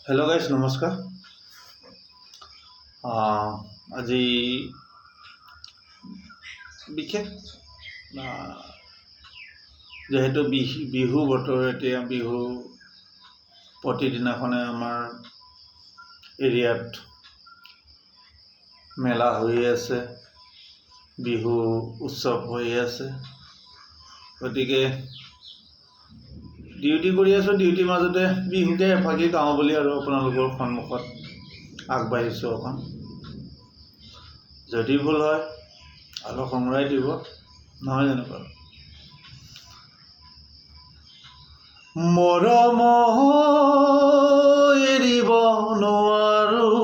Hello' guys নমস্কাৰ। আজি বিশেষ যেহেতু বিহু বতৰ, এতিয়া বিহু প্ৰতিদিনাখনে আমাৰ এৰিয়াত মেলা হৈ আছে, বিহু উৎসৱ হৈ আছে। গতিকে ডিউটি কৰি আছোঁ, ডিউটিৰ মাজতে বিহুকে এফাকি গাওঁ বুলি আৰু আপোনালোকৰ সন্মুখত আগবাঢ়িছোঁ অকণ। যদি ভুল হয় অলপ সোঁৱৰাই দিব, নহয় জানো বাৰু? মৰম এৰিব নোৱাৰোঁ,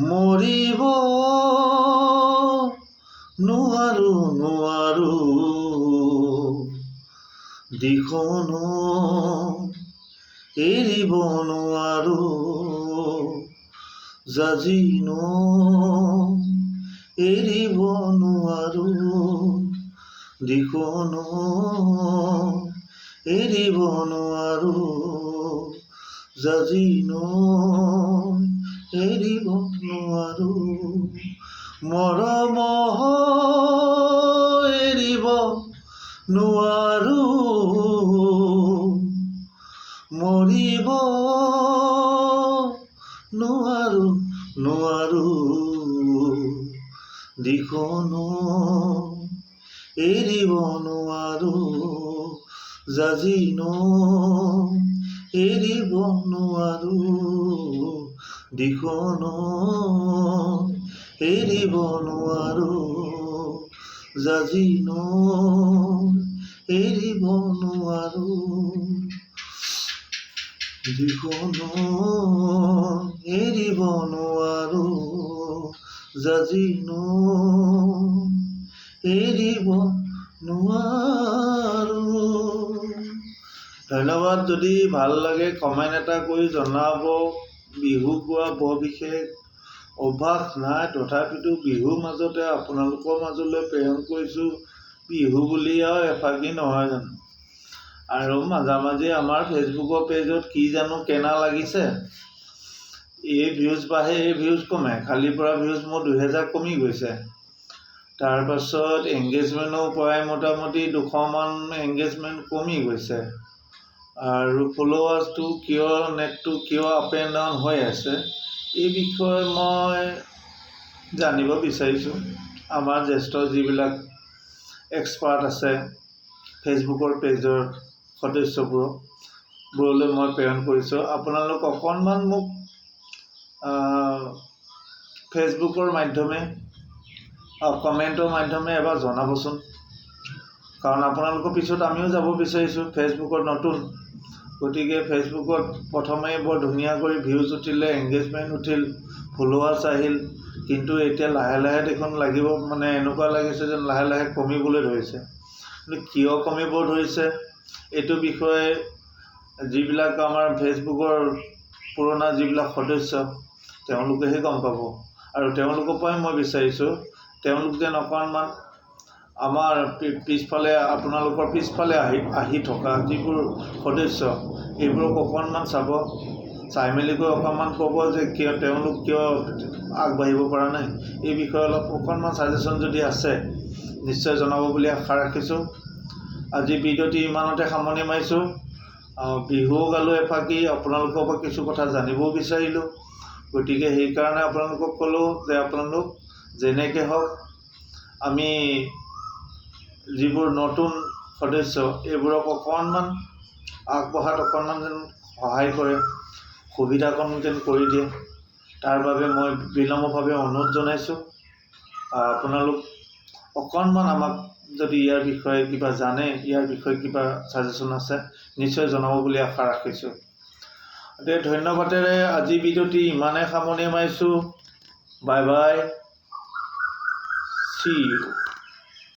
মৰিব নোৱাৰোঁ, দিখন এৰিব নোৱাৰোঁ, জাজিন এৰিব নোৱাৰোঁ, দিখন এৰিব নোৱাৰোঁ, জাজিন এৰিব নোৱাৰোঁ, মৰম এৰিব নোৱাৰোঁ, মৰিব নোৱাৰোঁ, দিখন এৰিব নোৱাৰোঁ, জাজিন এৰিব নোৱাৰোঁ, দিখন এৰিব নোৱাৰোঁ, জাজিন এৰিব নোৱাৰোঁ, দিখন এৰিব নোৱাৰোঁ, জাজিন এৰিব নোৱাৰোঁ। ধন্যবাদ। যদি ভাল লাগে কমেণ্ট এটা কৰি জনাব। বিহু গোৱা বৰ বিশেষ অভ্যাস নাই, তথাপিতো বিহুৰ মাজতে আপোনালোকৰ মাজলৈ প্ৰেৰণ কৰিছোঁ। বিহু বুলি আৰু এফাকি নহয় জানো? আৰু মাজে আমাৰ ফেচবুকৰ পেজত কি জানো কেনা লাগিছে, এই ভিউজ বাঢ়ে এই ভিউজ কমে। কালিৰ পৰা ভিউজ মোৰ 2000 কমি গৈছে। তাৰপাছত এংগেজমেণ্টৰ পৰাই মোটামুটি 200মান এংগেজমেণ্ট কমি গৈছে। আৰু ফলোৱাৰ্ছটো কিয়, নেটটো কিয় আপ এণ্ড ডাউন হৈ আছে, এই বিষয়ে মই জানিব বিচাৰিছোঁ। আমাৰ জ্যেষ্ঠ যিবিলাক এক্সপাৰ্ট আছে ফেচবুকৰ পেজৰ সদস্যবোৰলৈ মই প্ৰেৰণ কৰিছোঁ। আপোনালোক অকণমান মোক ফেচবুকৰ মাধ্যমে কমেণ্টৰ মাধ্যমে এবাৰ জনাবচোন, কাৰণ আপোনালোকৰ পিছত আমিও যাব বিচাৰিছোঁ। ফেচবুকত নতুন, গতিকে ফেচবুকত প্ৰথমে বৰ ধুনীয়া কৰি ভিউজ উঠিলে, এংগেজমেণ্ট উঠিল, ফলোৱাৰ্ছ আহিল, কিন্তু এতিয়া লাহে লাহে দেখোন লাগিব, মানে এনেকুৱা লাগিছে যেন লাহে লাহে কমিবলৈ ধৰিছে। কিন্তু কিয় কমিব ধৰিছে এইটো বিষয়ে যিবিলাক আমাৰ ফেচবুকৰ পুৰণা যিবিলাক সদস্য তেওঁলোকেহে গম পাব। আৰু তেওঁলোকৰ পৰাই মই বিচাৰিছোঁ, তেওঁলোক যেন অকণমান আমাৰ পিছফালে, আপোনালোকৰ পিছফালে আহি থকা যিবোৰ সদস্য, এইবোৰক অকণমান চাব, চাই মেলিকৈ অকণমান ক'ব যে তেওঁলোক কিয় আগবাঢ়িব পৰা নাই। এই বিষয়ে অকণমান ছাজেশ্যন যদি আছে নিশ্চয় জনাব বুলি আশা ৰাখিছোঁ। আজি ভিডিঅ'টি ইমানতে সামৰণি মাৰিছোঁ। বিহু গালোঁ এফাকি, আপোনালোকৰ পৰা কিছু কথা জানিবও বিচাৰিলোঁ। গতিকে সেইকাৰণে আপোনালোকক ক'লোঁ যে আপোনালোক যেনেকৈ হওক, আমি যিবোৰ নতুন সদস্য এইবোৰক অকণমান আগবঢ়াত অকণমান যেন সহায় কৰে, সুবিধাকণ যেন কৰি দিয়ে, তাৰ বাবে মই বিনম্ৰভাৱে অনুৰোধ জনাইছোঁ। আপোনালোক অকণমান আমাক যদি ইয়াৰ বিষয়ে কিবা জানে, ইয়াৰ বিষয়ে কিবা ছাজেশ্যন আছে, নিশ্চয় জনাব বুলি আশা ৰাখিছোঁ। গতিকে ধন্যবাদেৰে আজি ভিডিঅ'টি ইমানে সামৰণি মাৰিছোঁ। Bye bye, see U.